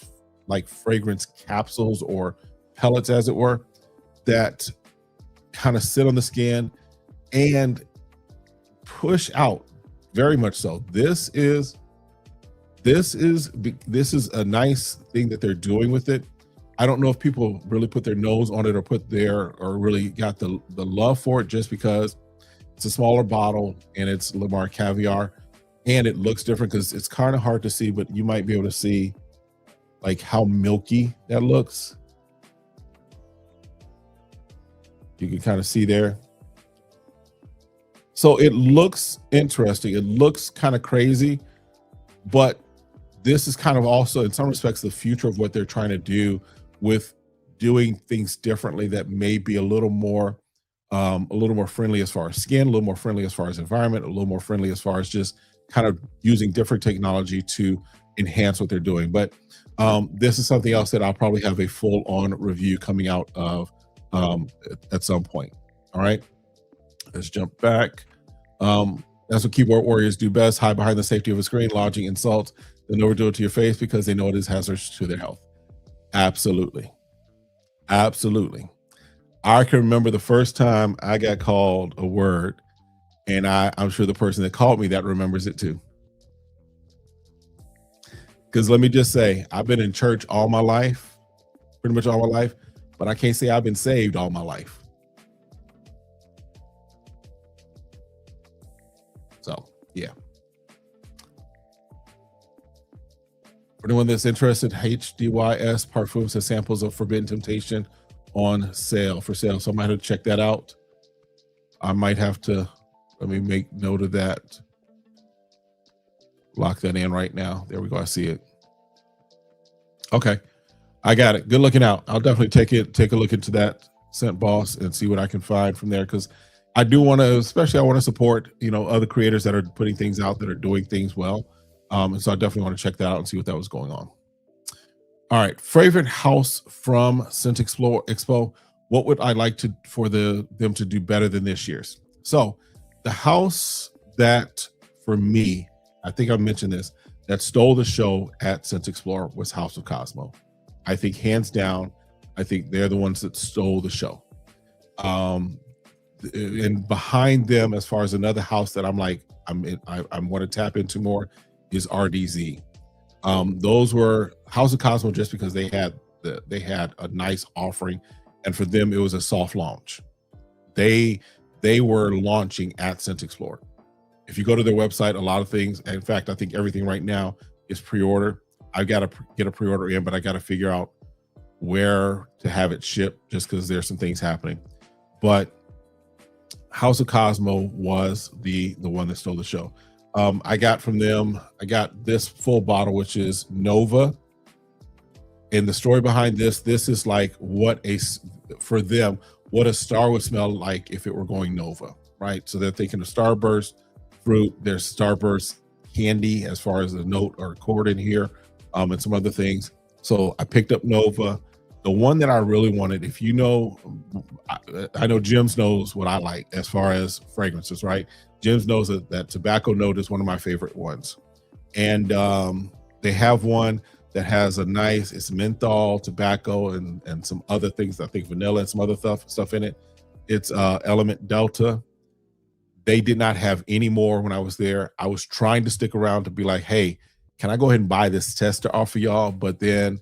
fragrance capsules or pellets, as it were, that kind of sit on the skin and push out very much so. This is a nice thing that they're doing with it. I don't know if people really put their nose on it or really got the love for it, just because it's a smaller bottle and it's Lamar Caviar and it looks different because it's kind of hard to see, but you might be able to see like how milky that looks. You can kind of see there. So it looks interesting. It looks kind of crazy, but this is kind of also in some respects the future of what they're trying to do with doing things differently that may be a little more friendly as far as skin, a little more friendly as far as environment, a little more friendly as far as just kind of using different technology to enhance what they're doing. But this is something else that I'll probably have a full-on review coming out of at some point. All right, let's jump back. That's what keyboard warriors do best: hide behind the safety of a screen, lodging insults, then overdo it to your face because they know it is hazardous to their health. Absolutely. Absolutely. I can remember the first time I got called a word, and I'm sure the person that called me that remembers it too. Because let me just say, I've been in church all my life, pretty much all my life, but I can't say I've been saved all my life. So, yeah. For anyone that's interested, HDYS Parfums has samples of Forbidden Temptation on sale for sale. So I might have to check that out. I might have to, let me make note of that. Lock that in right now. There we go. I see it. Okay. I got it. Good looking out. I'll definitely take a look into that Scent Boss and see what I can find from there. Cause I do want to, especially I want to support, other creators that are putting things out that are doing things well. And so I definitely want to check that out and see what that was going on. All right, favorite house from Scent Expo. What would I like for them to do better than this year's? So the house that, for me, I think I mentioned this, that stole the show at Scent Explorer was House of Cosmo. I think hands down, I think they're the ones that stole the show. And behind them, as far as another house that I'm like, I'm going to tap into more, is RDZ. Those were House of Cosmo just because they had a nice offering, and for them it was a soft launch. They were launching at Scent Explorer. If you go to their website, a lot of things, in fact, I think everything right now is pre-order. I've got to get a pre-order in, but I got to figure out where to have it shipped just because there's some things happening. But House of Cosmo was the one that stole the show. I got from them, I got this full bottle, which is Nova. And the story behind this is like for them, what a star would smell like if it were going Nova, right? So they're thinking of Starburst fruit, there's Starburst candy as far as the note or chord in here, and some other things. So I picked up Nova. The one that I really wanted, if you know, I know Jim's knows what I like as far as fragrances, right? Jim's knows that tobacco note is one of my favorite ones. And they have one that has it's menthol, tobacco, and some other things, I think vanilla and some other stuff in it. It's Element Delta. They did not have any more when I was there. I was trying to stick around to be like, hey, can I go ahead and buy this tester off of y'all? But then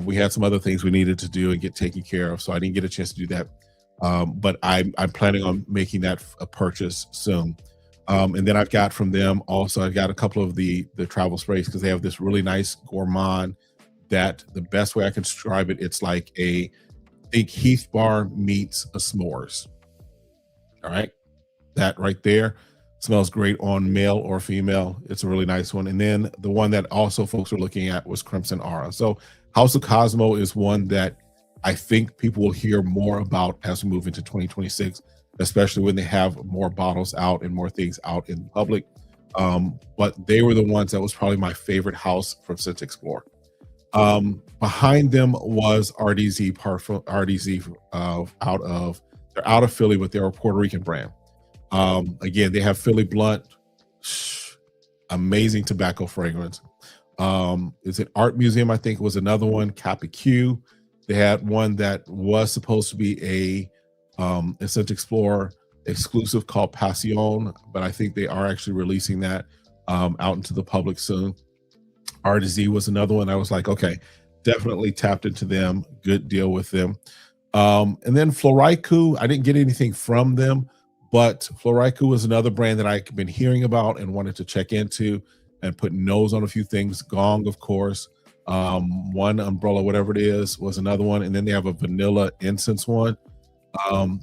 we had some other things we needed to do and get taken care of, so I didn't get a chance to do that. But I'm planning on making that a purchase soon. And then I've got from them also, I've got a couple of the travel sprays because they have this really nice gourmand that the best way I can describe it, it's like I think Heath Bar meets a s'mores. All right. That right there smells great on male or female. It's a really nice one. And then the one that also folks were looking at was Crimson Aura. So House of Cosmo is one that I think people will hear more about as we move into 2026, especially when they have more bottles out and more things out in public. But they were the ones that was probably my favorite house from Scent Explorer. Behind them was RDZ they're out of Philly, but they're a Puerto Rican brand. Again, they have Philly Blunt, amazing tobacco fragrance. Is it Art Museum? I think was another one. Kappa Q. They had one that was supposed to be a Scent Explorer exclusive called Passion, but I think they are actually releasing that out into the public soon. RDZ was another one. I was like, okay, definitely tapped into them. Good deal with them. And then Floriku, I didn't get anything from them, but Floriku was another brand that I've been hearing about and wanted to check into and put nose on a few things. Gong, of course. One umbrella, whatever it is, was another one. And then they have a vanilla incense one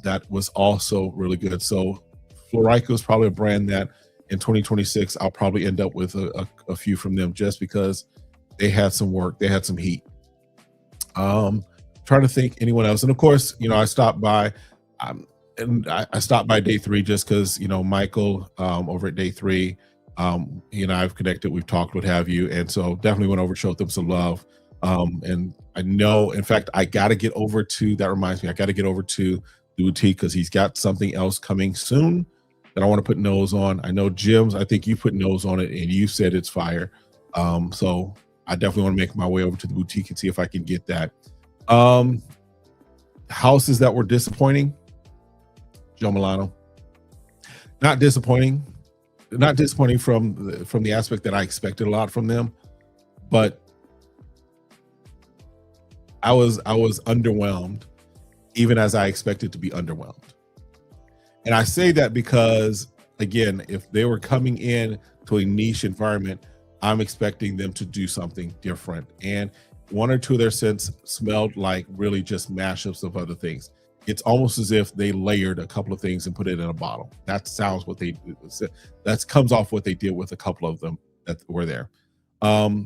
that was also really good. So Floriku is probably a brand that in 2026, I'll probably end up with a few from them just because they had some work, they had some heat. Trying to think anyone else. And of course, I stopped by and I stopped by day 3 just because, Michael over at day 3 He and I have connected, we've talked, what have you, and so definitely went over, showed them some love. And I know, in fact, I got to get over to. That reminds me, I got to get over to the boutique because he's got something else coming soon that I want to put nose on. I know Jim's. I think you put nose on it, and you said it's fire. So I definitely want to make my way over to the boutique and see if I can get that. Um, Houses that were disappointing. Joe Milano, not disappointing, not disappointing from the aspect that I expected a lot from them, but I was underwhelmed, even as I expected to be underwhelmed. And I say that because, again, if they were coming in to a niche environment, I'm expecting them to do something different. And one or two of their scents smelled like really just mashups of other things. It's almost as if they layered a couple of things and put it in a bottle. That sounds what they that comes off what they did with a couple of them that were there.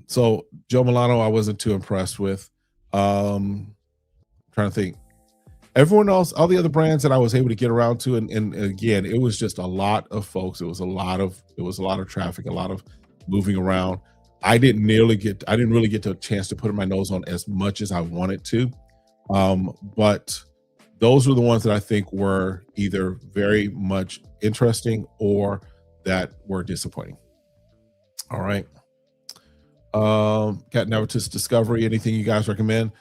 So Joe Milano, I wasn't too impressed with. Trying to think. Everyone else, all the other brands that I was able to get around to, and again, it was just a lot of folks. It was a lot of traffic, a lot of moving around. I didn't really get a chance to put my nose on as much as I wanted to. But those were the ones that I think were either very much interesting or that were disappointing. All right. Cat Navitus Discovery. Anything you guys recommend?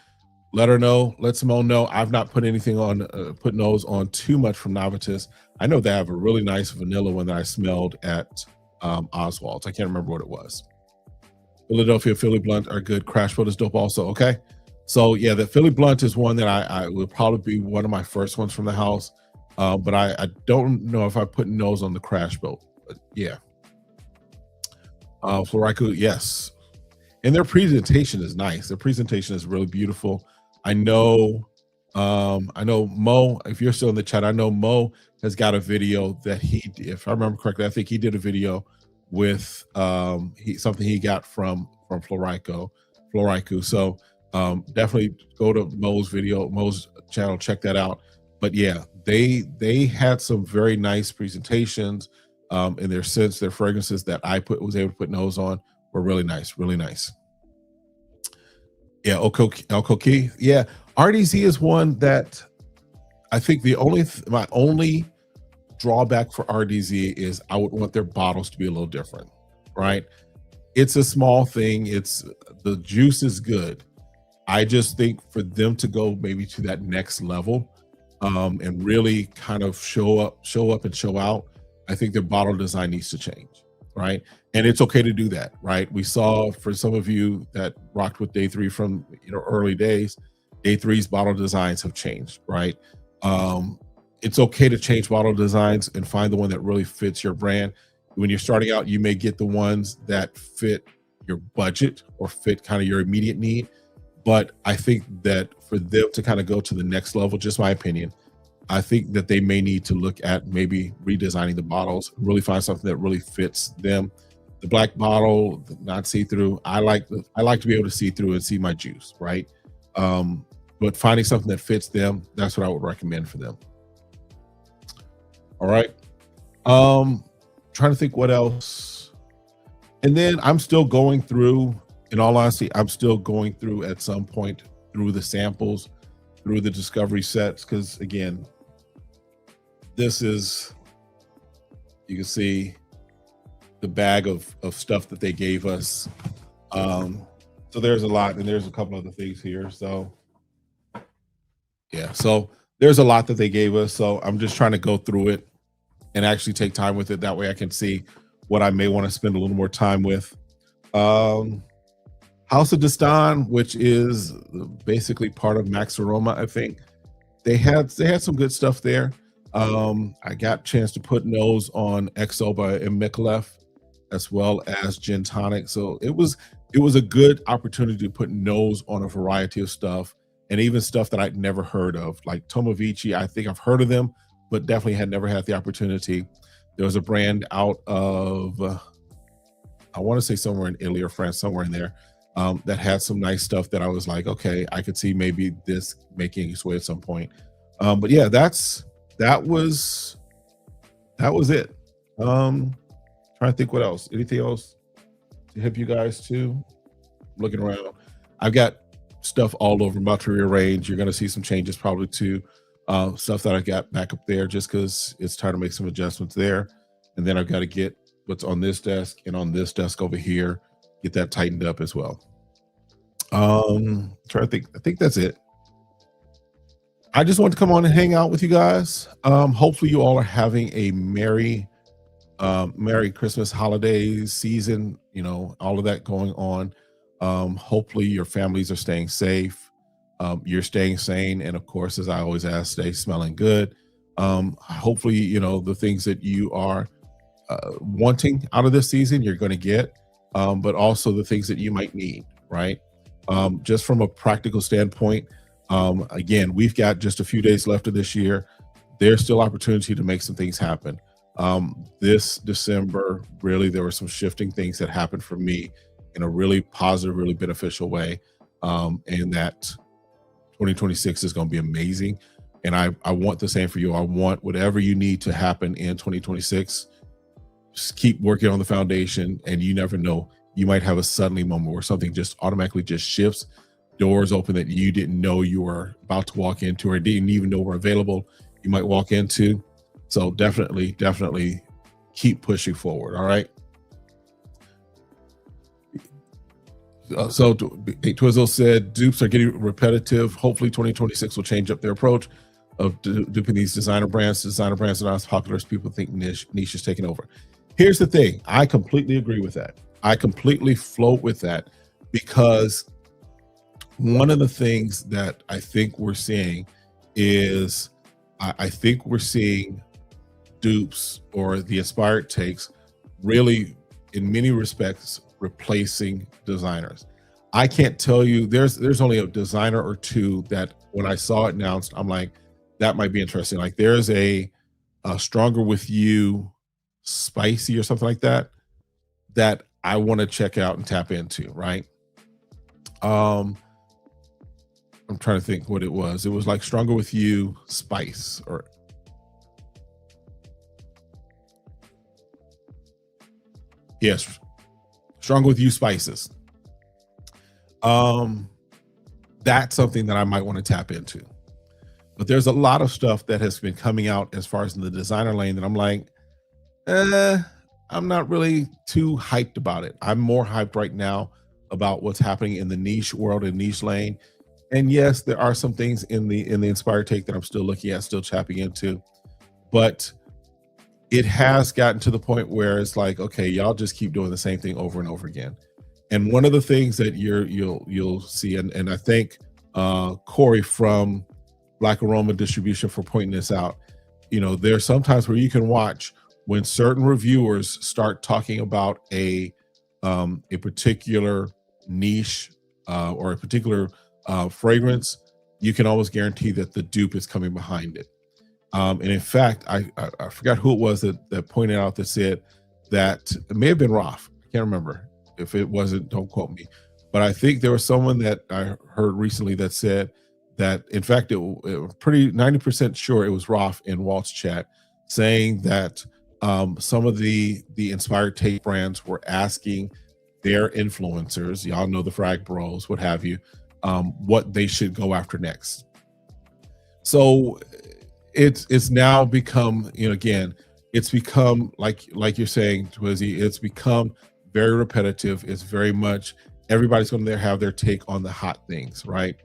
Let her know. Let Simone know. I've not put anything on, put nose on too much from Navitus. I know they have a really nice vanilla one that I smelled at Oswald's. I can't remember what it was. Philadelphia Philly Blunt are good. Crash Boat is dope also. Okay. So yeah, the Philly Blunt is one that I will probably be one of my first ones from the house. But I don't know if I put nose on the Crash Boat. But yeah. Florico, yes. And their presentation is nice. Their presentation is really beautiful. I know Mo, if you're still in the chat, I know Mo has got a video that if I remember correctly, I think he did a video with something he got from Florico. So definitely go to Mo's channel, check that out. But yeah, they had some very nice presentations in their scents, their fragrances that I was able to put nose on were really nice, really nice. Yeah, Okoki. Yeah, RDZ is one that I think my only drawback for RDZ is I would want their bottles to be a little different, right? It's a small thing. The juice is good. I just think for them to go maybe to that next level and really kind of show up and show out, I think their bottle design needs to change, right? And it's okay to do that, right? We saw, for some of you that rocked with Day 3 from early days, Day 3's bottle designs have changed, right? It's okay to change bottle designs and find the one that really fits your brand. When you're starting out, you may get the ones that fit your budget or fit kind of your immediate need. But I think that for them to kind of go to the next level, just my opinion, I think that they may need to look at maybe redesigning the bottles, really find something that really fits them. The black bottle, not see-through. I like to be able to see through and see my juice, right? But finding something that fits them, that's what I would recommend for them. All right. Trying to think what else. And then I'm still going through, in all honesty, I'm still going through at some point through the samples, through the discovery sets, because again, this is, you can see the bag of stuff that they gave us. So there's a lot, and there's a couple other things here. So yeah, so there's a lot that they gave us. So I'm just trying to go through it and actually take time with it. That way I can see what I may want to spend a little more time with. House of Destan, which is basically part of Max Aroma, I think. They had some good stuff there. I got a chance to put nose on XO by Micallef, as well as Gin Tonic. So it was a good opportunity to put nose on a variety of stuff, and even stuff that I'd never heard of, like Tomovici. I think I've heard of them, but definitely had never had the opportunity. There was a brand out of, I want to say somewhere in Italy or France, somewhere in there, that had some nice stuff that I was like, okay, I could see maybe this making its way at some point. But yeah, that was it. Trying to think what else. Anything else to help you guys too? Looking around. I've got stuff all over. I'm about to rearrange. You're going to see some changes probably to stuff that I got back up there just because it's time to make some adjustments there. And then I've got to get what's on this desk and on this desk over here, get that tightened up as well. Try to think. I think that's it. I just want to come on and hang out with you guys. Hopefully you all are having a Merry Christmas holidays season, you know, all of that going on. Hopefully your families are staying safe. You're staying sane. And of course, as I always ask, stay smelling good. Hopefully, you know, the things that you are wanting out of this season, you're going to get, but also the things that you might need, right? Just from a practical standpoint, again, we've got just a few days left of this year. There's still opportunity to make some things happen. This December, really, there were some shifting things that happened for me in a really positive, really beneficial way. And that 2026 is going to be amazing. And I want the same for you. I want whatever you need to happen in 2026. Just keep working on the foundation, and you never know. You might have a suddenly moment where something just automatically just shifts, doors open that you didn't know you were about to walk into or didn't even know were available. You might walk into. So definitely keep pushing forward. All right. So Twizzle said dupes are getting repetitive. Hopefully 2026 will change up their approach of duping these designer brands. Designer brands are not as popular as people think. Niche is taking over. Here's the thing. I completely agree with that. I completely float with that, because one of the things that I think we're seeing is I think we're seeing dupes or the inspired takes really, in many respects, replacing designers. I can't tell you, there's only a designer or two that when I saw it announced, I'm like, that might be interesting. Like there's a Stronger With You spicy or something like that I want to check out and tap into, right? I'm trying to think what it was. It was like Stronger With You spice, or yes, Stronger With You spices. That's something that I might want to tap into. But there's a lot of stuff that has been coming out as far as in the designer lane that I'm like, I'm not really too hyped about it. I'm more hyped right now about what's happening in the niche world and niche lane. And yes, there are some things in the inspired take that I'm still looking at, still tapping into, but it has gotten to the point where it's like, okay, y'all just keep doing the same thing over and over again. And one of the things that you'll see, and I thank Corey from Black Aroma Distribution for pointing this out. You know, there's sometimes where you can watch when certain reviewers start talking about a particular niche or a particular fragrance, you can always guarantee that the dupe is coming behind it. And in fact, I forgot who it was that pointed out that said that it may have been Roth. I can't remember. If it wasn't, don't quote me. But I think there was someone that I heard recently that said that, in fact, it pretty 90% sure it was Roth in Walt's chat, saying that some of the inspired take brands were asking their influencers, y'all know the Frag Bros, what have you, what they should go after next. So it's now become, you know, again, it's become like you're saying, Twizzy, it's become very repetitive. It's very much everybody's going to have their take on the hot things, right?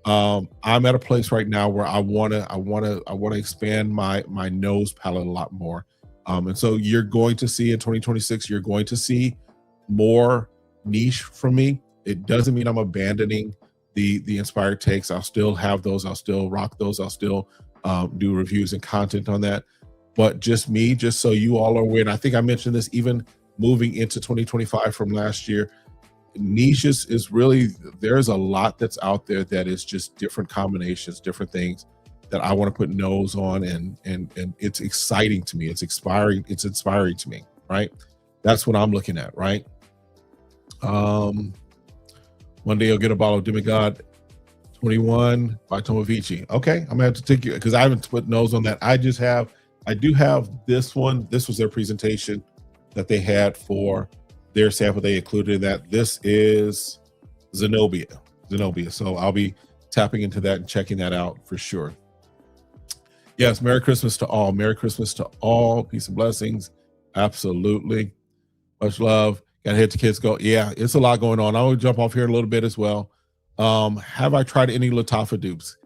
I'm at a place right now where I want to expand my nose palette a lot more. And so you're going to see in 2026, you're going to see more niche from me. It doesn't mean I'm abandoning the inspired takes. I'll still have those. I'll still rock those. I'll still do reviews and content on that. But just so you all are aware, and I think I mentioned this even moving into 2025 from last year, niches is really, there's a lot that's out there that is just different combinations, different things that I want to put nose on, and it's exciting to me. It's inspiring to me, right? That's what I'm looking at, right? One day you'll get a bottle of Demigod 21 by Tomovici. Okay, I'm gonna have to take you, because I haven't put nose on that. I do have this one. This was their presentation. that they had for their sample. They included in that. This is Zenobia. So I'll be tapping into that and checking that out for sure. Yes, Merry Christmas to all. Merry Christmas to all. Peace and blessings. Absolutely. Much love. Gotta hit the kids go. Yeah, it's a lot going on. I'll jump off here a little bit as well. Have I tried any Lattafa dupes?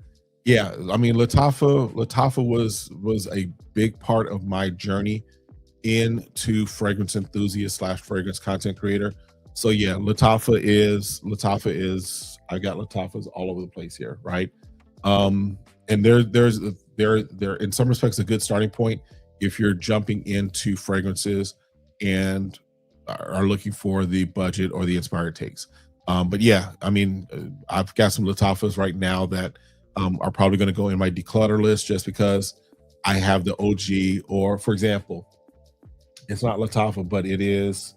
Yeah, I mean Lattafa was a big part of my journey into fragrance enthusiast / fragrance content creator. So yeah, Lattafa is I got Lattafas all over the place here, right? And they're in some respects a good starting point if you're jumping into fragrances and are looking for the budget or the inspired takes. But yeah, I mean, I've got some Lattafas right now that are probably going to go in my declutter list just because I have the OG, or for example, it's not Lattafa, but it is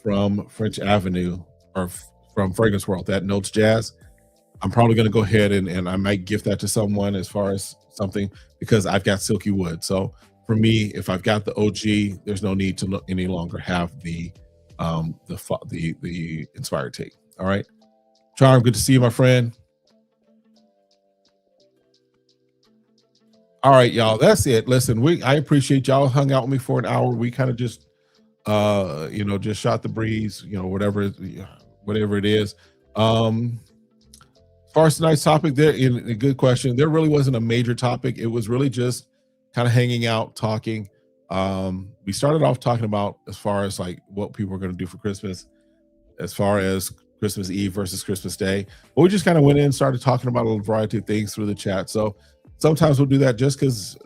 from French Avenue or from Fragrance World, that Notes Jazz. I'm probably going to go ahead and I might gift that to someone as far as something, because I've got Silky Wood. So for me, if I've got the OG, there's no need to any longer have the inspired take. All right, Charm, good to see you, my friend. All right, y'all, that's it. Listen, I appreciate y'all hung out with me for an hour. We kind of just just shot the breeze, whatever it is. As far as tonight's topic, a good question. There really wasn't a major topic. It was really just kind of hanging out, talking. We started off talking about as far as like what people are going to do for Christmas, as far as Christmas Eve versus Christmas Day. But we just kind of went in and started talking about a variety of things through the chat. So sometimes we'll do that just because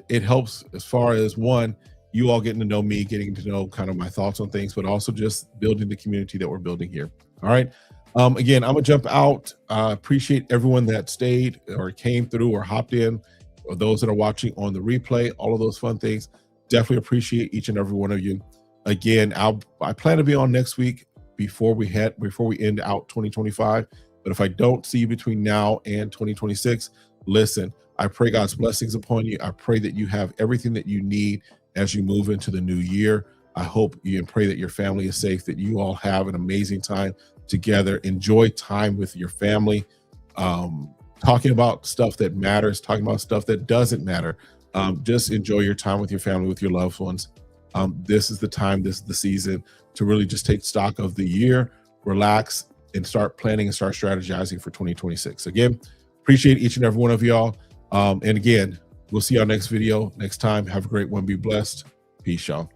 it helps, as far as one, you all getting to know me, getting to know kind of my thoughts on things, but also just building the community that we're building here. All right. Again, I'm gonna jump out. Appreciate everyone that stayed or came through or hopped in, or those that are watching on the replay, all of those fun things. Definitely appreciate each and every one of you. Again, I plan to be on next week before we end out 2025. But if I don't see you between now and 2026, listen, I pray God's blessings upon you. I pray that you have everything that you need as you move into the new year. I hope you and pray that your family is safe, that you all have an amazing time together. Enjoy time with your family, talking about stuff that matters, talking about stuff that doesn't matter. Just enjoy your time with your family, with your loved ones. This is the time, this is the season to really just take stock of the year, relax, and start planning and start strategizing for 2026. Again, appreciate each and every one of y'all. And again, we'll see y'all next video next time. Have a great one. Be blessed. Peace, y'all.